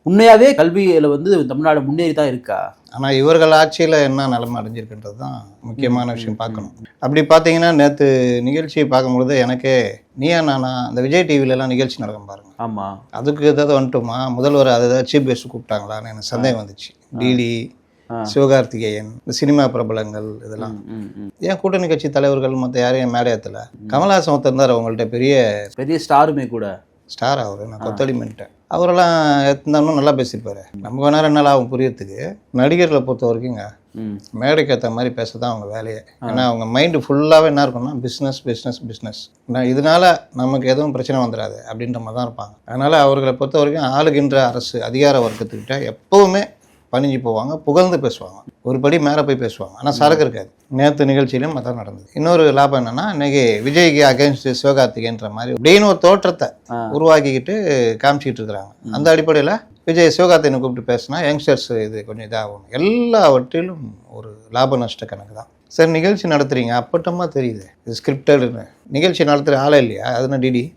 உண்மையாவே கல்வியில வந்து தமிழ்நாடு முன்னேறி தான் இருக்கா? ஆனால் இவர்கள் ஆட்சியில் என்ன நிலைமை அடைஞ்சிருக்குன்றது தான் முக்கியமான விஷயம் பார்க்கணும். அப்படி பார்த்தீங்கன்னா நேற்று நிகழ்ச்சியை பார்க்கும்பொழுது எனக்கே நீயா நானா அந்த விஜய் டிவிலலாம் நிகழ்ச்சி நடக்கும் பாருங்க. ஆமாம். அதுக்கு ஏதாவது வந்துட்டுமா முதல்வர் அதை ஏதாவது சீஃப் கெஸ்ட் கூப்பிட்டாங்களான்னு எனக்கு சந்தேகம் வந்துச்சு. டிடி, சிவகார்த்திகேயன், இந்த சினிமா பிரபலங்கள் இதெல்லாம் ஏன் கூட்டணி கட்சி தலைவர்கள் மற்ற யாரையும் மேடை ஏற்றல? கமல்ஹாசன் ஒருத்தர் அவங்கள்ட்ட பெரிய பெரிய ஸ்டாருமே கூட. ஸ்டார் அவர், நான் கொத்தடிமென்ட்டேன். அவரெல்லாம் இருந்தாலும் நல்லா பேசியிருப்பாரு. நமக்கு வேணா 2 நாள் ஆகும் புரியறதுக்கு. நடிகர்களை பொறுத்த வரைக்குங்க மேடைக்கு ஏற்ற மாதிரி பேச தான் அவங்க வேலையே. ஏன்னா அவங்க மைண்டு ஃபுல்லாகவே என்ன இருக்கும்னா பிஸ்னஸ் பிஸ்னஸ் பிஸ்னஸ். இதனால நமக்கு எதுவும் பிரச்சனை வந்துடாது அப்படின்ற மாதிரி தான் இருப்பாங்க. அதனால் அவர்களை பொறுத்த வரைக்கும் ஆளுகின்ற அரசு அதிகார வர்க்கத்துக்கிட்ட எப்போவுமே பணிஞ்சு போவாங்க, புகழ்ந்து பேசுவாங்க, ஒரு படி மேலே போய் பேசுவாங்க. ஆனால் சரக்கு இருக்காது. நேற்று நிகழ்ச்சியிலும் அதான் நடந்தது. இன்னொரு லாபம் என்னன்னா, இன்னைக்கு விஜய்க்கு அகைன்ஸ்ட் சிவகார்த்திகேன்ற மாதிரி அப்படின்னு ஒரு தோற்றத்தை உருவாக்கிக்கிட்டு காமிச்சிக்கிட்டு இருக்கிறாங்க. அந்த அடிப்படையில் விஜய் சிவகார்த்திகேயனை கூப்பிட்டு பேசினா யங்ஸ்டர்ஸ் இது கொஞ்சம் இதாகும். எல்லாவற்றிலும் ஒரு லாப நஷ்ட கணக்கு தான். சரி, நிகழ்ச்சி நடத்துறீங்க, அப்பட்டமாக தெரியுது இது ஸ்கிரிப்டடுன்னு. நிகழ்ச்சி நடத்துகிற ஆளே இல்லையா? அதுனா டிடி